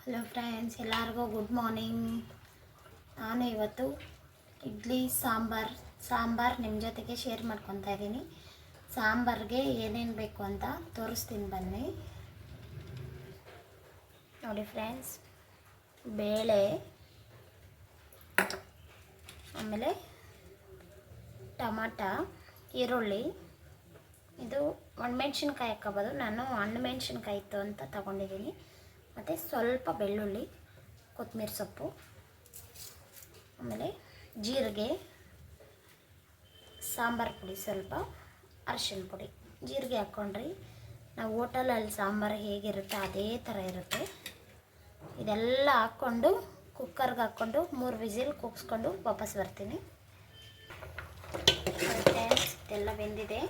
Hello friends, ಎಲ್ಲರಿಗೂ good morning. ನಾನು ಇವತ್ತು ಇಡ್ಲಿ ಸಾಂಬಾರ್ ನಿಮ್ಮ ಜೊತೆಗೆ ಶೇರ್ ಮಾಡ್ಕೊತಾ ಇದ್ದೀನಿ. ಸಾಂಬಾರ್ಗೆ ಏನೇನು ಬೇಕು ಅಂತ ತೋರಿಸ್ತೀನಿ ಬನ್ನಿ. ನೋಡಿ ಫ್ರೆಂಡ್ಸ್, ಬೇಳೆ, ಆಮೇಲೆ ಟಮಾಟ, ಈರುಳ್ಳಿ, ಇದು ಒಣಮೆಣ್ಸಿನ್ಕಾಯಿ ಹಾಕೋಬೋದು. ನಾನು ಹಣ್ಣುಮೆಣ್ಸಿನ್ಕಾಯಿ ಇತ್ತು ಅಂತ ತಗೊಂಡಿದ್ದೀನಿ. ಮತ್ತು ಸ್ವಲ್ಪ ಬೆಳ್ಳುಳ್ಳಿ, ಕೊತ್ತಂಬರಿ ಸೊಪ್ಪು, ಆಮೇಲೆ ಜೀರಿಗೆ, ಸಾಂಬಾರು ಪುಡಿ, ಸ್ವಲ್ಪ ಅರಿಶಿನ ಪುಡಿ. ಜೀರಿಗೆ ಹಾಕ್ಕೊಂಡ್ರಿ ನಾವು ಹೋಟೆಲಲ್ಲಿ ಸಾಂಬಾರು ಹೇಗಿರುತ್ತೆ ಅದೇ ಥರ ಇರುತ್ತೆ. ಇದೆಲ್ಲ ಹಾಕ್ಕೊಂಡು ಕುಕ್ಕರ್ಗೆ ಹಾಕ್ಕೊಂಡು 3 ವಿಸಿಲ್ ಕೂಗಿಸ್ಕೊಂಡು ವಾಪಸ್ ಬರ್ತೀನಿ. ಇದೆಲ್ಲ ಬೆಂದಿದೆ.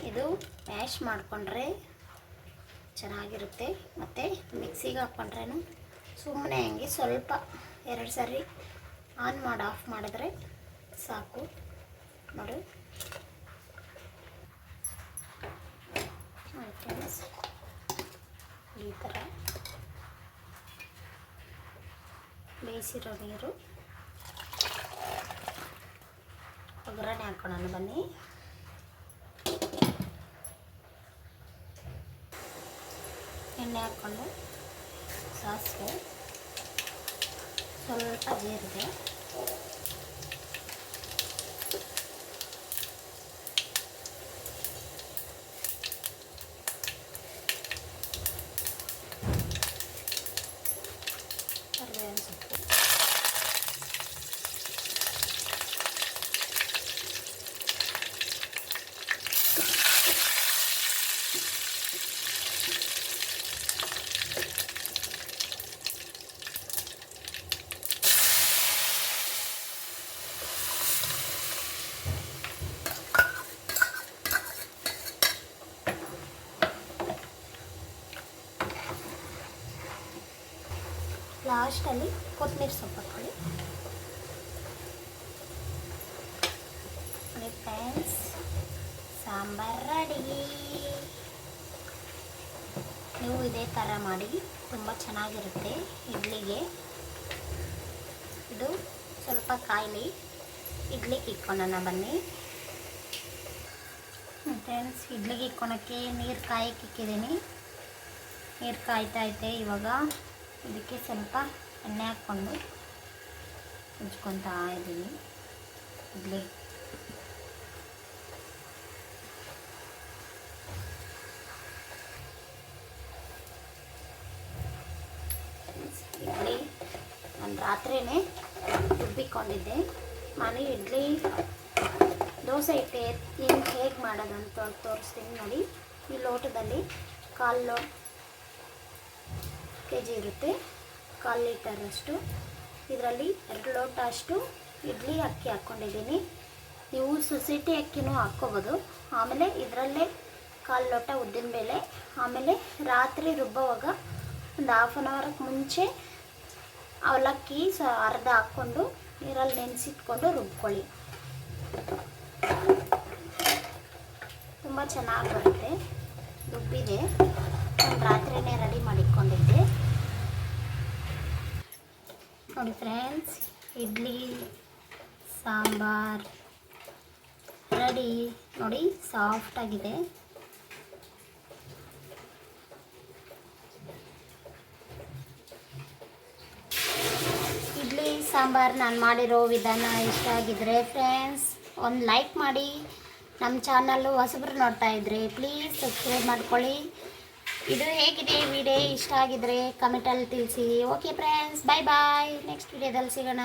ಇದು ಮ್ಯಾಶ್ ಮಾಡಿಕೊಂಡ್ರೆ ಚೆನ್ನಾಗಿರುತ್ತೆ. ಮತ್ತು ಮಿಕ್ಸಿಗೆ ಹಾಕ್ಕೊಂಡ್ರೂ ಸುಮ್ಮನೆ ಹಂಗೆ ಸ್ವಲ್ಪ 2 ಸಾರಿ ಆನ್ ಮಾಡಿ ಆಫ್ ಮಾಡಿದ್ರೆ ಸಾಕು. ನೋಡಿ, ಈ ಥರ ಬೇಯಿಸಿರೋ ನೀರು ಒಗ್ಗರಣೆ ಹಾಕೋಣ ಬನ್ನಿ. ಎಣ್ಣೆ ಹಾಕ್ಕೊಂಡು ಸಾಸಿವೆ, ಸ್ವಲ್ಪ ಜೀರಿಗೆ, ಕರಿಬೇವಿನ ಸೊಪ್ಪು, ಲಾಸ್ಟಲ್ಲಿ ಕೊತ್ತಂಬರಿ ಸೊಪ್ಪು ಹಾಕ್ಕೊಳ್ಳಿ. Friends, sambar ready. ನೀವು ಇದೇ ಥರ ಮಾಡಿ, ತುಂಬ ಚೆನ್ನಾಗಿರುತ್ತೆ ಇಡ್ಲಿಗೆ. ಇದು ಸ್ವಲ್ಪ ಕಾಯಿಲಿ ಇಡ್ಲಿಗೆ ಇಕ್ಕೊಳ್ಳೋಣ ಬನ್ನಿ. ಫ್ರೆಂಡ್ಸ್, ಇಡ್ಲಿಗೆ ಇಕ್ಕೊಳಕ್ಕೆ ನೀರು ಕಾಯಕ್ಕೆ ಇಕ್ಕಿದ್ದೀನಿ. ನೀರು ಕಾಯ್ತೈತೆ. ಇವಾಗ ಇದಕ್ಕೆ ಸ್ವಲ್ಪ ಎಣ್ಣೆ ಹಾಕ್ಕೊಂಡು ಉಜ್ಕೊತಾ ಇದ್ದೀನಿ ಇಡ್ಲಿ. ಇಡ್ಲಿ ನಾನು ರಾತ್ರಿಯೇ ರುಬ್ಬಿಕೊಂಡಿದ್ದೆ. ನಾನು ಇಡ್ಲಿ ದೋಸೆ ಹಿಟ್ಟು ಹೇಗೆ ಮಾಡೋದು ಅಂತ ತೋರಿಸ್ತೀನಿ ನೋಡಿ. ಈ ಲೋಟದಲ್ಲಿ 1/4 kg ಇರುತ್ತೆ, 1/4 ಲೀಟರಷ್ಟು. ಇದರಲ್ಲಿ 2 ಲೋಟ ಅಷ್ಟು ಇಡ್ಲಿ ಅಕ್ಕಿ ಹಾಕ್ಕೊಂಡಿದ್ದೀನಿ. ನೀವು ಸೊಸೈಟಿ ಅಕ್ಕಿನೂ ಹಾಕ್ಕೋಬೋದು. ಆಮೇಲೆ ಇದರಲ್ಲೇ 1/4 ಲೋಟ ಉದ್ದಿನಬೇಳೆ. ಆಮೇಲೆ ರಾತ್ರಿ ರುಬ್ಬುವಾಗ ಒಂದು 1/2 ಅವರ್ಗೆ ಮುಂಚೆ ಅವಲಕ್ಕಿ ಅರ್ಧ ಹಾಕ್ಕೊಂಡು ನೀರಲ್ಲಿ ನೆನೆಸಿಟ್ಕೊಂಡು ರುಬ್ಕೊಳ್ಳಿ. ತುಂಬ ಚೆನ್ನಾಗಿ ಬರುತ್ತೆ. ರುಬ್ಬಿದೆ, ನಾನು ರಾತ್ರಿಯೇ ರೆಡಿ ಮಾಡಿಕೊಂಡಿದ್ದೆ. ನೋಡಿ ಫ್ರೆಂಡ್ಸ್, ಇಡ್ಲಿ ಸಾಂಬಾರ್ ರೆಡಿ. ನೋಡಿ, ಸಾಫ್ಟಾಗಿದೆ. ಇಡ್ಲಿ ಸಾಂಬಾರು ನಾನು ಮಾಡಿರೋ ವಿಧಾನ ಇಷ್ಟ ಆಗಿದ್ರೆ ಫ್ರೆಂಡ್ಸ್ ಒಂದು ಲೈಕ್ ಮಾಡಿ. ನಮ್ಮ ಚಾನಲ್ಲು ಹೊಸಬ್ರು ನೋಡ್ತಾ ಇದ್ದರೆ ಪ್ಲೀಸ್ ಸಬ್ಸ್ಕ್ರೈಬ್ ಮಾಡ್ಕೊಳ್ಳಿ. ಇದು ಹೇಗಿದೆ ವಿಡಿಯೋ ಇಷ್ಟ ಆಗಿದ್ರೆ ಕಮೆಂಟಲ್ಲಿ ತಿಳಿಸಿ. ಓಕೆ ಫ್ರೆಂಡ್ಸ್, ಬಾಯ್ ಬಾಯ್. ನೆಕ್ಸ್ಟ್ ವಿಡಿಯೋದಲ್ಲಿ ಸಿಗೋಣ.